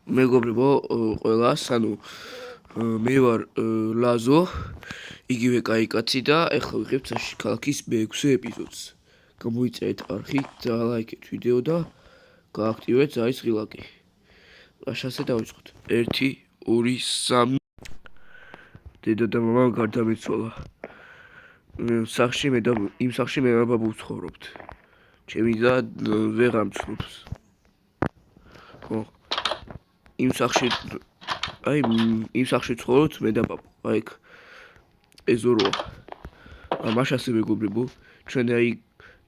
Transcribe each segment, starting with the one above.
მეგობრებო, ყველას, მე ვარ ლაზო, იგივე კაი კაცი და ეხლა ვიღებთ საში ქალაქის მე-6 ეპიზოდს. გამოიწერეთ არხი, დალაიქეთ ვიდეო და გააქტივეთ ზარის ღილაკი. ლაშასე დავიწყოთ. 1 2 3 დედა და მამა გარდამეცვალა. იმ სახლში მე და ბაბუ ვცხოვრობთ. ჩემი და ვეღარ მცნობს. ხო. იმ სახლში ცხოვრობთ მე და ბაბუ. აი ეგ ეზოროა. მაშასე მეგობრებო, ჩვენ აი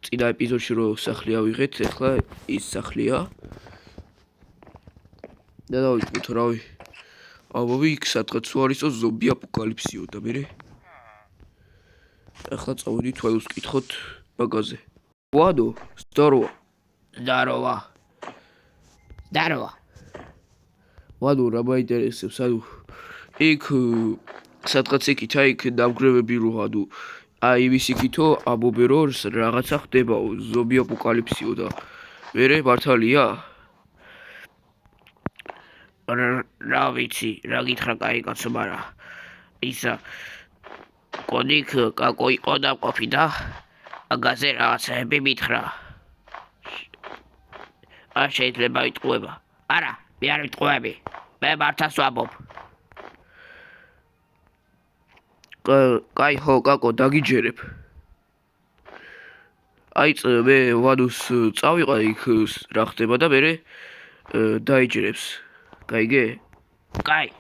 წინა ეპიზოდში რო სახლი ავიღეთ, ეხლა ის სახლია. და დავიწყოთ, რავი. ალბომი იქ სადღაც უარისო ზომბი აპოკალიფსიო და მე ეხლა წავედით თვალს ვკითხოთ მაგაზე. ვადო, здорово. Здорово. ვადო, რა მაინტერესებს, იქ სადღაც იქით, იქ დამგრევები რო ვადო. აი იმის იქითო ამბობენ რომ რაღაცა ხდებაო, ზომბი აპოკალიფსიო და მე მართალია? რა ვიცი, რა გითხრა კაი კაცო, მაგრამ ისა კოდიქ კაკო იყო დაყოფი და მაგაზე რაღაცები მითხრა. არ შეიძლება ვიტყუება. არა, მე არ ვიტყუები. მე მართას ვამბობ. კაი ხო, კაკო, დაგიჯერებ. აი მე ვადოს წავიყავ იქ რა ხდება და მე დაიჯერებს. გაიგე? კაი.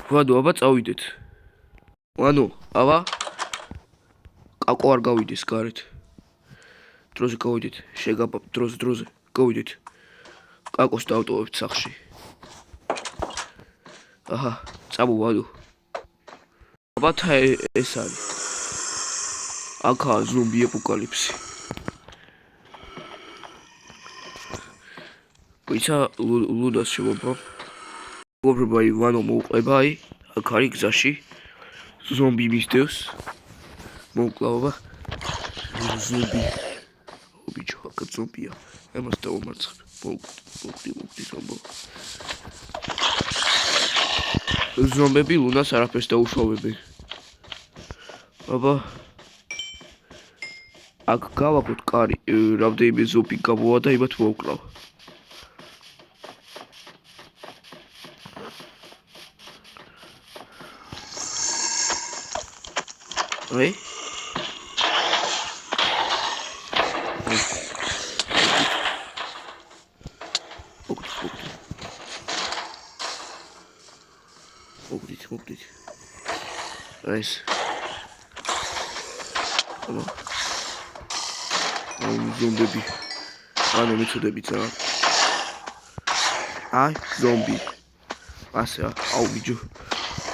ვადო, აბა წავიდეთ. აბა კაკო არ გავიდეს გარეთ. დროზე გავიდეთ. შეგაბაბ დროზე გავიდეთ. კაკოს დავტოვებთ სახლში. აჰა, წამო ვადო. აბა ეს არის. აქაა ზომბი აპოკალიფსი. ვიცა ლუდას შემოვა. მეგობრებო, ვანო მოუყვება, აქ არის გზაში. ზომბი მისდევს. მოუკლაობა. ზომბი. ობიჯო, აქ ზომბია. ამას დავამარცხებ. მოგდი ზომბო. ზომბები ლუნას არაფერს დაუშავებენ. აბა აქ გავაკოთ კარი, რამდენიმე ზომბი გამოვა და იმათ მოვკლავ. აი მოგდით. ეს ზომბები. მეწოდებით რა. აი, ზომბი. ასე, აუ ბიჯო.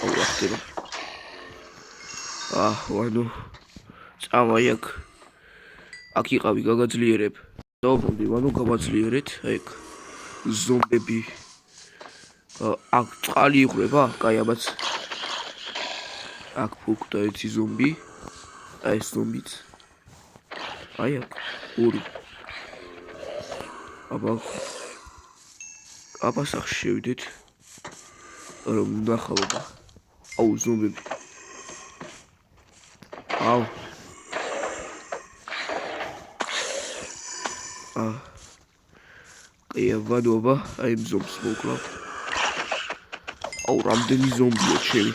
აუ ახტება. ვანო. წამოი აქ იყავი გაგაძლიერებ. დავბრუნდი, ვანო გავაძლიერეთ, აი ეგ ზომბები. აქ წყალი იხრება, კაი აბაც. აქ ფუქდა ერთი ზომბი. აი ეს ზომბიც. აი აქ ორი. აბა სახლში შევიდეთ. რომ ნახავობა. აუ ზომბები. აუ. ვადობა, აი ზომბს მოკლავ. აუ, რამდენი ზომბია ჩემი.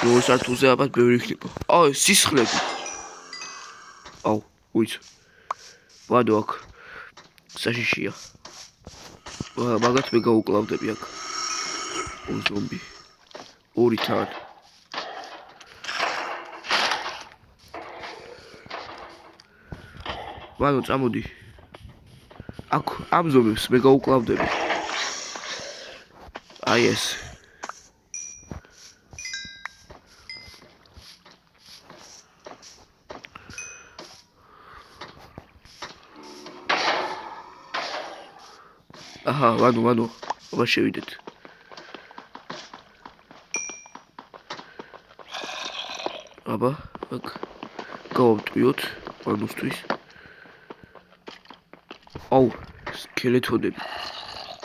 რო სართულზე აბა ბევრი იქნება. აუ, სისხლები. აუ, უიც. ვადო აქ საშიშია. მაგათ მე გავუკლავდები აქ. ზომბი. ორი თან. ვანო წამოდი. აქ ამ ზომებს მე გავუკლავდები. აი ეს. აჰა, ვანო, აბა შევიდეთ. აბა, აქ გავავტვიოთ ვანოსთვის. აუ,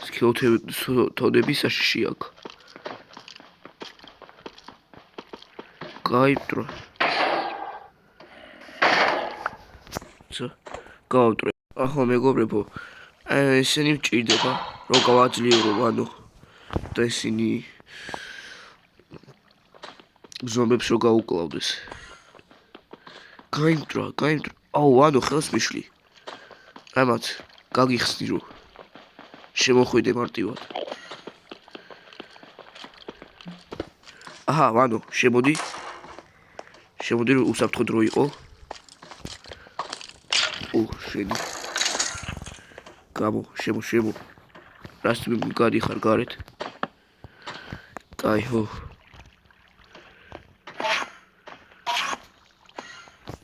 სქელეთონები საშიში აქვს. გაიმტრო. გავამტრო. ახლა მეგობრებო, ესენი მჭირდება, რომ გავაძლიერო ანუ და ისინი ზომბებს რო გაუკლავდეს. გაიმტრო. აუ, ანუ ხელს მიშლი. ამათ გაგიხსნი რომ შემოხვიდე მარტივად. აჰა, ანუ შემოდი რომ უსაფრთხო დრო იყო. შენი. შემო. რას გადიხარ გარეთ? კაი, ხო.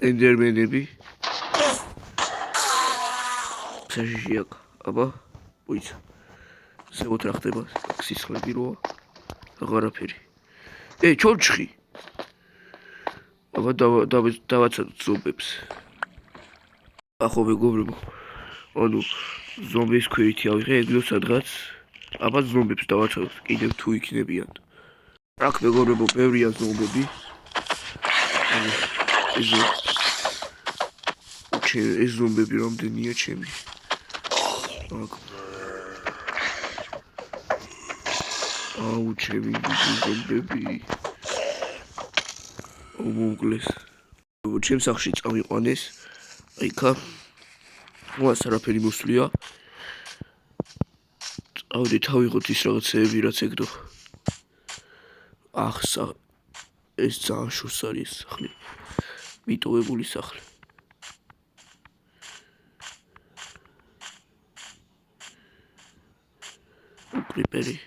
ენდერმენები. საშიში აქვს. აბა, უიცა. ზემოთ რა ხდება? სისხლები როა. აღარაფერი. ჩორჩხი. აბა დავაცადოთ ზომბებს. ახო მეგობრებო, ანუ ზომბის ქვირითი ავიღე ეგრე სადღაც. აბა ზომბებს დავაცადოთ კიდევ თუ იქნებიან. აქ მეგობრებო, ბევრია ზომბები. ეს ზომბები რამდენია ჩემი. აქ. აუ, ჩემი ზომბები. მომკლეს. ჩემ სახლში წამიყვანეს. აიქა. უას არაფერი მოსვლია. წავიდეთ, ავიღოთ ის რაღაცეები, რაც ეგდო. ეს ძალიან შორს არის სახლი. მიტოვებული სახლი. კრიპერი.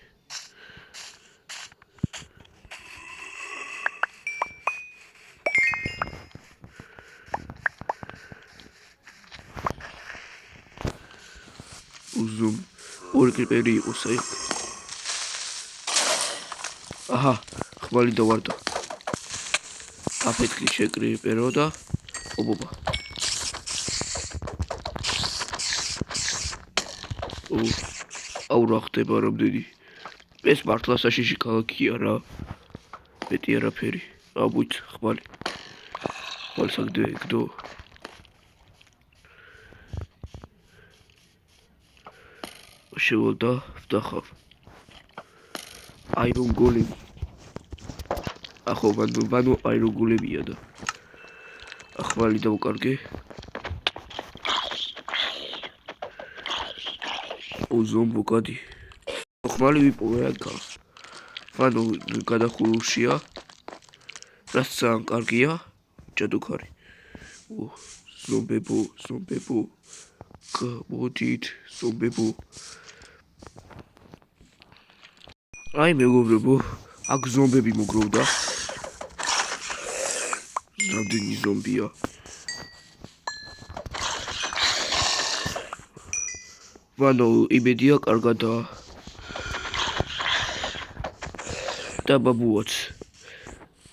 ორი კრიპერი იყოს აი. აჰა, ხმალი დავარდა. აფეთქი შეკრიპერო და ობობა. აუ, რა ხდება რამდენი? ეს მართლა საშიში ქალაქია რა. მეტი არაფერი. აბუით, ხმალი. საგდო. შევალდა ვდახავ. აირონ გოლემი. ახო ვანო აირონ გოლემია და ახმალი დავკარგე. ზომბო გადი. ხმალი ვიპოვე აქა. ვანო გადახურულია. რაც ძალიან კარგია. ჯადოქარი. ზომბებო. გამოდით, ზომბებო. აი მეგობრებო, აქ ზომბები მოგროვდა. რამდენი ზომბია? ვანო იმედია კარგადაა. და ბაბუაც.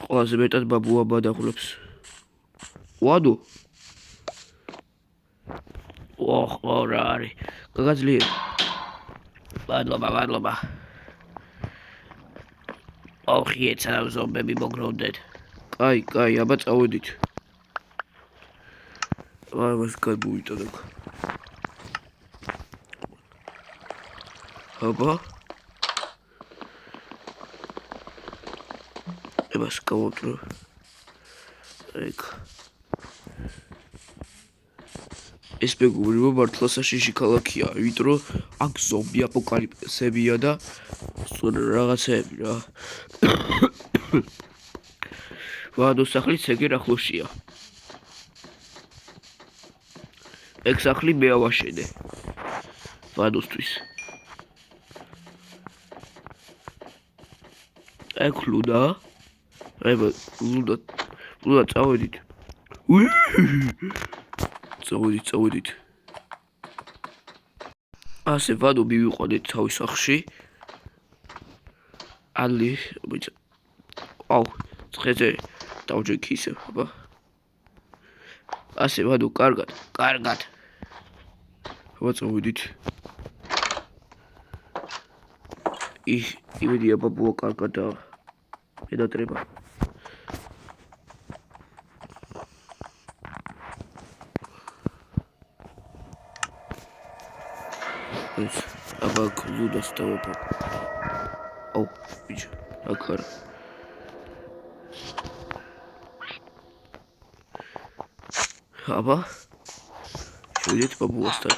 ყველაზე მეტად ბაბუა ბადაღლებს. ვადო. რა არის? გაგაძლიერე. მადლობა. ხიეცა ზომბები მოგროვდეთ. კაი, აბა წავედით. მას გადმოვიტანებ. აბა. ებას გავუტრო. ეგ. ეს მეგობრებო მართლა საშიში ქალაქია, იმიტომ რომ აქ ზომბი აპოკალიფსებია და რაღაცეები რა. ვადო სახლიც ეგერ ახლოსია. ეგ სახლი მე ავაშენე. ვადოსთვის. ეგ ლუდა. ლუდა წავედით. წავედით. ასე ვადო მივიყვანეთ თავის სახლში. ალი, ვიცა. აუ, ცხეზე დავჯექი ისე, აბა. ასე ვადო, კარგად. აბა წავედით. იმედია ბაბუა კარგად ედატრება. ეს აბა გლუდას დავაბა. აუ, ბიჭო, აქ არა. აბა, შევიდეთ ბაბუასთან.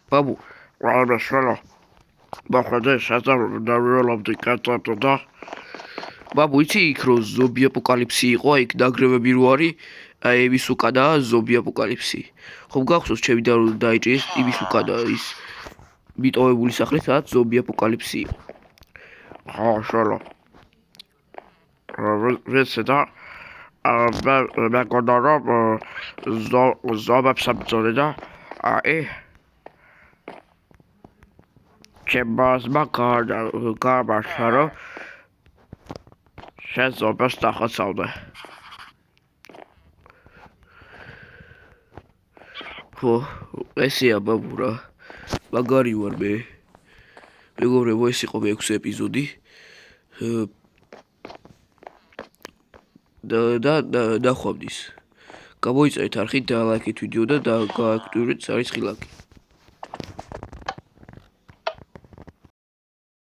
ბაბუ, რა შელა ბახვედი საზარული დავიოლობდი კატატო და ბაბუ, იცი იქ რო ზომბი აპოკალიფსი იყო, იქ ნანგრევები რო არის, იმის უკანაა ზომბი აპოკალიფსი. ხომ გახსოვს ჩემი და რომ დაიჭირეს იმის უკანა ის მიტოვებული სახლი, სადაც ზომბი აპოკალიფსი იყო. ხო შელა ვიცი და მე გონდა რომ ზომებს ამბძოლი და ჩემბაზმა გამართა რომ შენ ზომებს დახოცავდე. ხო, ესეა ბაბუ რა. მაგარი ვარ მე. მეგობრებო, ეს იყო მე-6 ეპიზოდი. და დახვამდის. გამოიწერეთ არხით და ლაიქეთ ვიდეო და გააქტიურეთ არის ხილაკი.